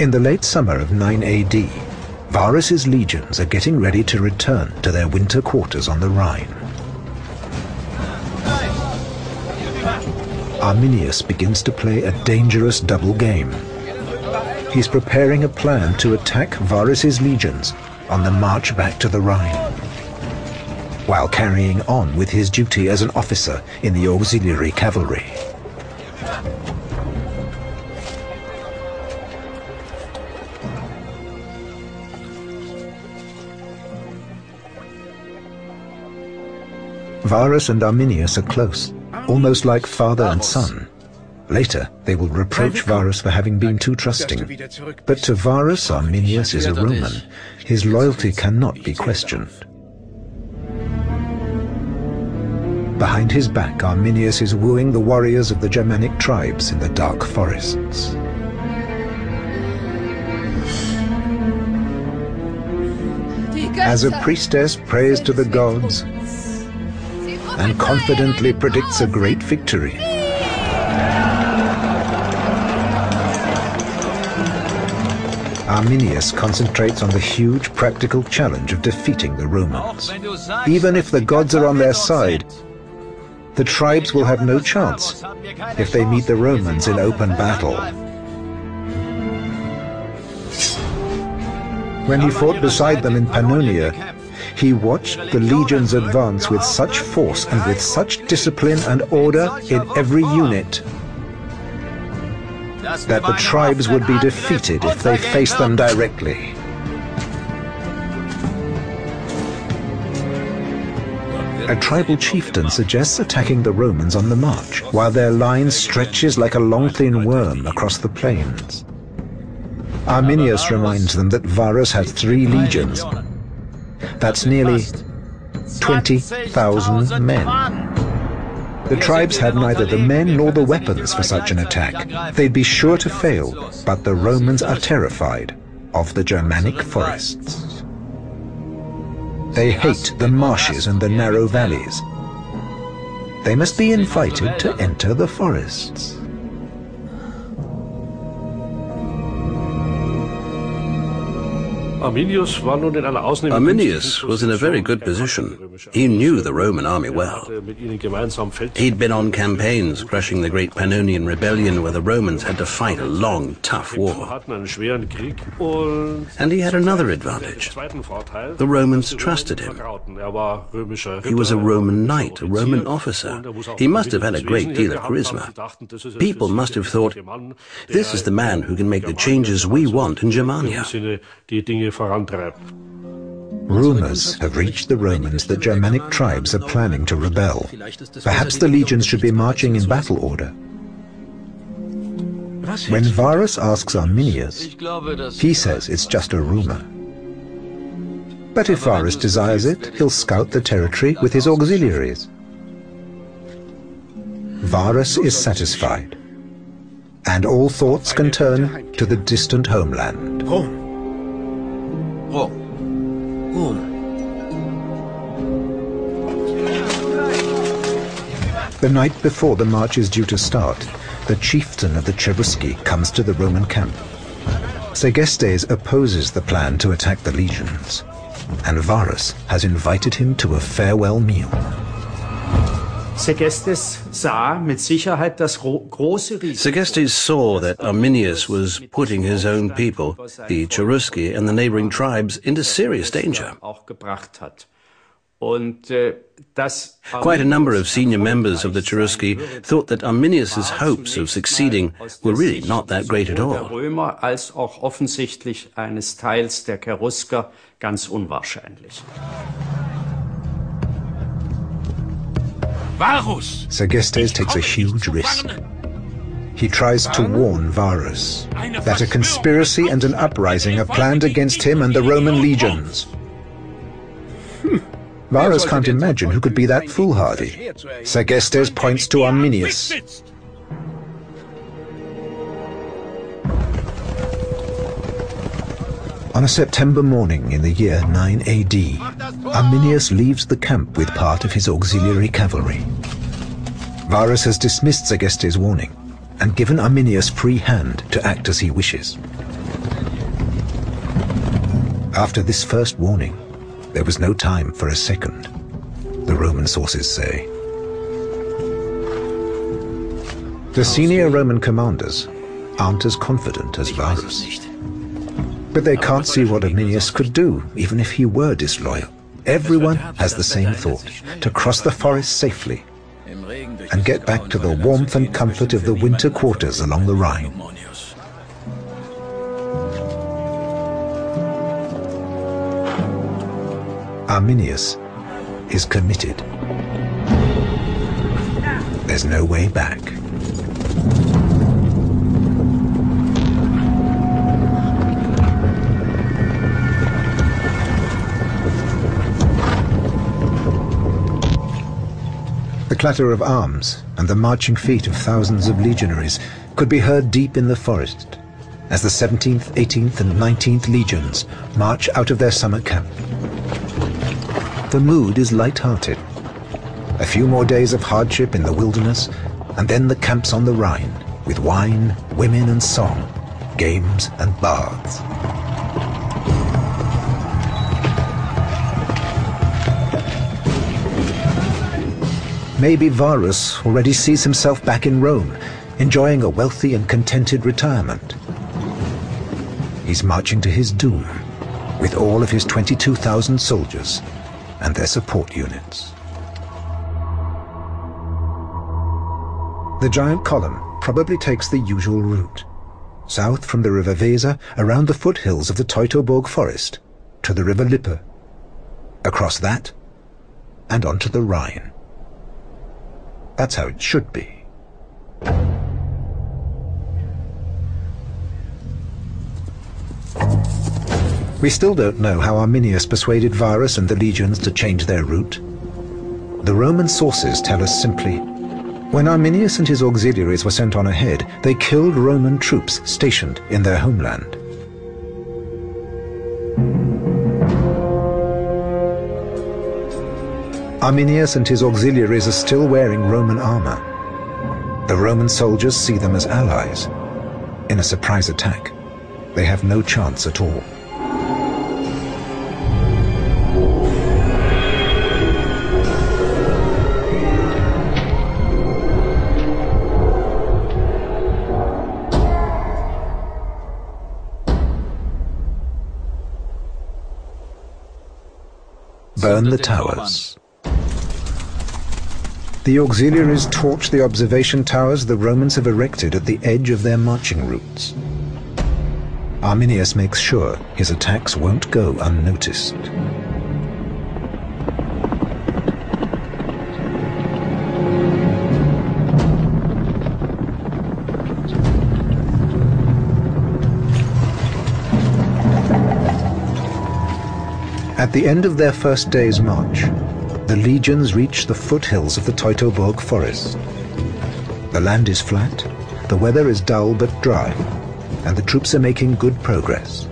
In the late summer of 9 AD, Varus's legions are getting ready to return to their winter quarters on the Rhine. Arminius begins to play a dangerous double game. He's preparing a plan to attack Varus's legions on the march back to the Rhine, while carrying on with his duty as an officer in the auxiliary cavalry. Varus and Arminius are close, almost like father and son. Later, they will reproach Varus for having been too trusting. But to Varus, Arminius is a Roman. His loyalty cannot be questioned. Behind his back, Arminius is wooing the warriors of the Germanic tribes in the dark forests. As a priestess prays to the gods and confidently predicts a great victory, Arminius concentrates on the huge practical challenge of defeating the Romans. Even if the gods are on their side, the tribes will have no chance if they meet the Romans in open battle. When he fought beside them in Pannonia, he watched the legions advance with such force and with such discipline and order in every unit that the tribes would be defeated if they faced them directly. A tribal chieftain suggests attacking the Romans on the march, while their line stretches like a long thin worm across the plains. Arminius reminds them that Varus has 3 legions. That's nearly 20,000 men. The tribes had neither the men nor the weapons for such an attack. They'd be sure to fail, but the Romans are terrified of the Germanic forests. They hate the marshes and the narrow valleys. They must be invited to enter the forests. Arminius was in a very good position. He knew the Roman army well. He'd been on campaigns crushing the great Pannonian rebellion where the Romans had to fight a long, tough war. And he had another advantage. The Romans trusted him. He was a Roman knight, a Roman officer. He must have had a great deal of charisma. People must have thought, this is the man who can make the changes we want in Germania. Rumors have reached the Romans that Germanic tribes are planning to rebel. Perhaps the legions should be marching in battle order. When Varus asks Arminius, he says it's just a rumor. But if Varus desires it, he'll scout the territory with his auxiliaries. Varus is satisfied, and all thoughts can turn to the distant homeland. The night before the march is due to start, the chieftain of the Cherusci comes to the Roman camp. Segestes opposes the plan to attack the legions, and Varus has invited him to a farewell meal. Segestes saw that Arminius was putting his own people, the Cherusci and the neighboring tribes, into serious danger. Quite a number of senior members of the Cherusci thought that Arminius's hopes of succeeding were really not that great at all. Segestes takes a huge risk. He tries to warn Varus that a conspiracy and an uprising are planned against him and the Roman legions. Varus can't imagine who could be that foolhardy. Segestes points to Arminius. On a September morning in the year 9 AD, Arminius leaves the camp with part of his auxiliary cavalry. Varus has dismissed Segestes' warning and given Arminius free hand to act as he wishes. After this first warning, there was no time for a second, the Roman sources say. The senior Roman commanders aren't as confident as Varus. But they can't see what Arminius could do, even if he were disloyal. Everyone has the same thought, to cross the forest safely and get back to the warmth and comfort of the winter quarters along the Rhine. Arminius is committed. There's no way back. The clatter of arms and the marching feet of thousands of legionaries could be heard deep in the forest as the 17th, 18th and 19th legions march out of their summer camp. The mood is light-hearted. A few more days of hardship in the wilderness, and then the camps on the Rhine, with wine, women and song, games and baths. Maybe Varus already sees himself back in Rome, enjoying a wealthy and contented retirement. He's marching to his doom, with all of his 22,000 soldiers and their support units. The giant column probably takes the usual route, south from the river Weser, around the foothills of the Teutoburg forest, to the river Lippe, across that, and onto the Rhine. That's how it should be. We still don't know how Arminius persuaded Varus and the legions to change their route. The Roman sources tell us simply, when Arminius and his auxiliaries were sent on ahead, they killed Roman troops stationed in their homeland. Arminius and his auxiliaries are still wearing Roman armor. The Roman soldiers see them as allies. In a surprise attack, they have no chance at all. Burn the towers. The auxiliaries torch the observation towers the Romans have erected at the edge of their marching routes. Arminius makes sure his attacks won't go unnoticed. At the end of their first day's march, the legions reach the foothills of the Teutoburg forest. The land is flat, the weather is dull but dry, and the troops are making good progress.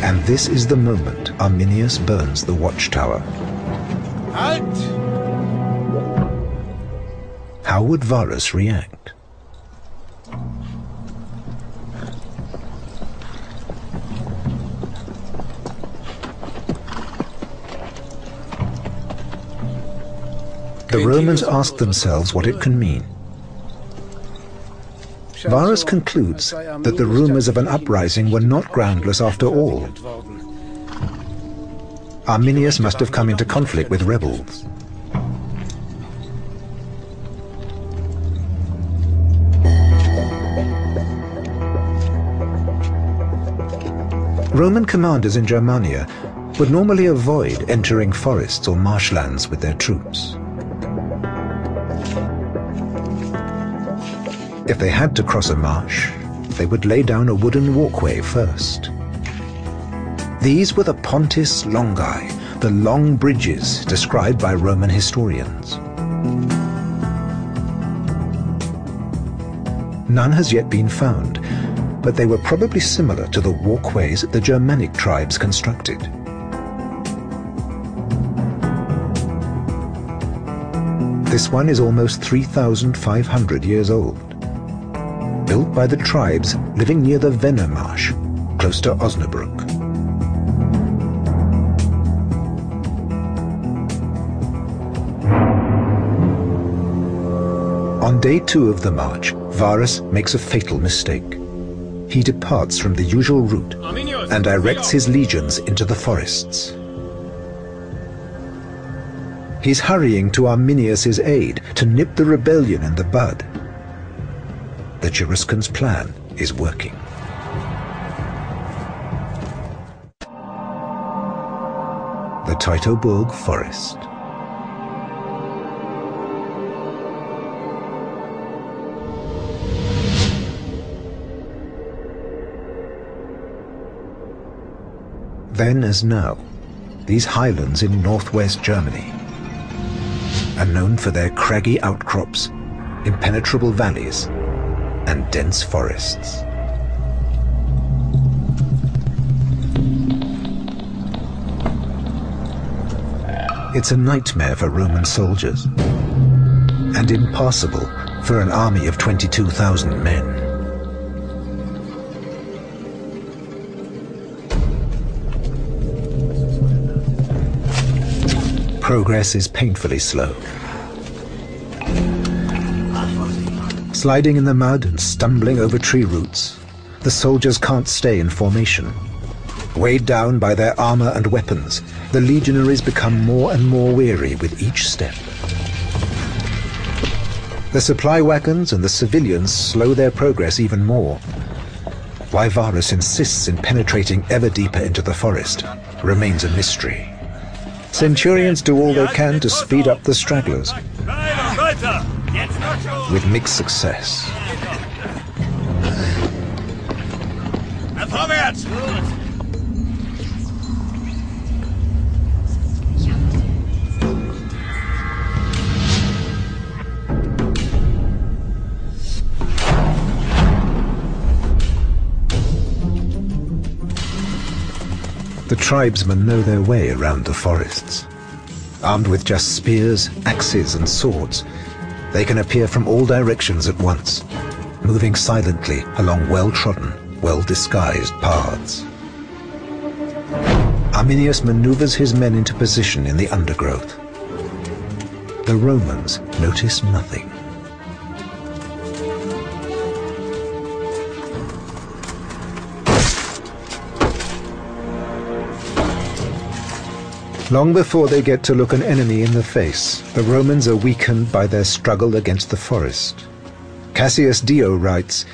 And this is the moment Arminius burns the watchtower. Halt! How would Varus react? The Romans ask themselves what it can mean. Varus concludes that the rumors of an uprising were not groundless after all. Arminius must have come into conflict with rebels. Roman commanders in Germania would normally avoid entering forests or marshlands with their troops. If they had to cross a marsh, they would lay down a wooden walkway first. These were the Pontis Longi, the long bridges described by Roman historians. None has yet been found, but they were probably similar to the walkways the Germanic tribes constructed. This one is almost 3,500 years old. Built by the tribes living near the Venner Marsh, close to Osnabrück. On day 2 of the march, Varus makes a fatal mistake. He departs from the usual route and directs his legions into the forests. He's hurrying to Arminius's aid to nip the rebellion in the bud. The Cheruscan's plan is working. The Teutoburg forest. Then as now, these highlands in northwest Germany are known for their craggy outcrops, impenetrable valleys, and dense forests. It's a nightmare for Roman soldiers, and impassable for an army of 22,000 men. Progress is painfully slow. Sliding in the mud and stumbling over tree roots, the soldiers can't stay in formation. Weighed down by their armor and weapons, the legionaries become more and more weary with each step. The supply wagons and the civilians slow their progress even more. Why Varus insists in penetrating ever deeper into the forest remains a mystery. Centurions do all they can to speed up the stragglers, with mixed success. The tribesmen know their way around the forests. Armed with just spears, axes, and swords, they can appear from all directions at once, moving silently along well-trodden, well-disguised paths. Arminius maneuvers his men into position in the undergrowth. The Romans notice nothing. Long before they get to look an enemy in the face, the Romans are weakened by their struggle against the forest. Cassius Dio writes,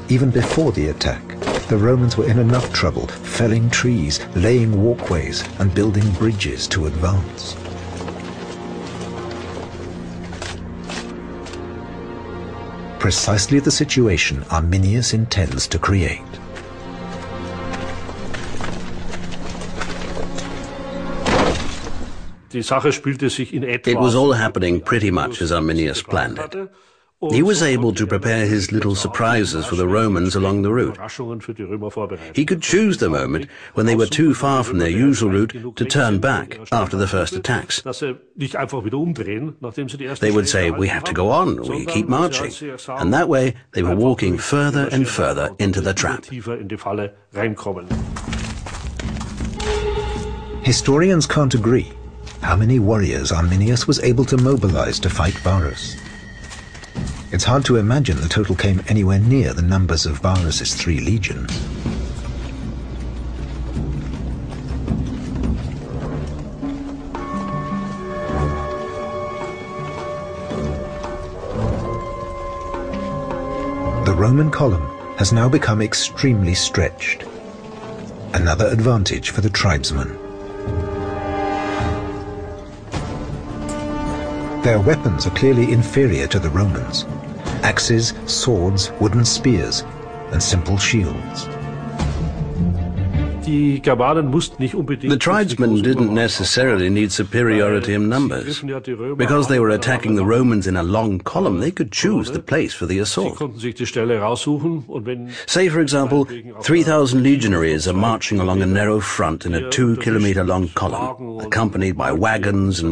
even before the attack, the Romans were in enough trouble felling trees, laying walkways, and building bridges to advance. Precisely the situation Arminius intends to create. It was all happening pretty much as Arminius planned it. He was able to prepare his little surprises for the Romans along the route. He could choose the moment when they were too far from their usual route to turn back after the first attacks. They would say, we have to go on, we keep marching. And that way they were walking further and further into the trap. Historians can't agree how many warriors Arminius was able to mobilize to fight Varus. It's hard to imagine the total came anywhere near the numbers of Varus's 3 legions. The Roman column has now become extremely stretched. Another advantage for the tribesmen. Their weapons are clearly inferior to the Romans. Axes, swords, wooden spears, and simple shields. The tribesmen didn't necessarily need superiority in numbers. Because they were attacking the Romans in a long column, they could choose the place for the assault. Say, for example, 3,000 legionaries are marching along a narrow front in a 2-kilometer-long column, accompanied by wagons and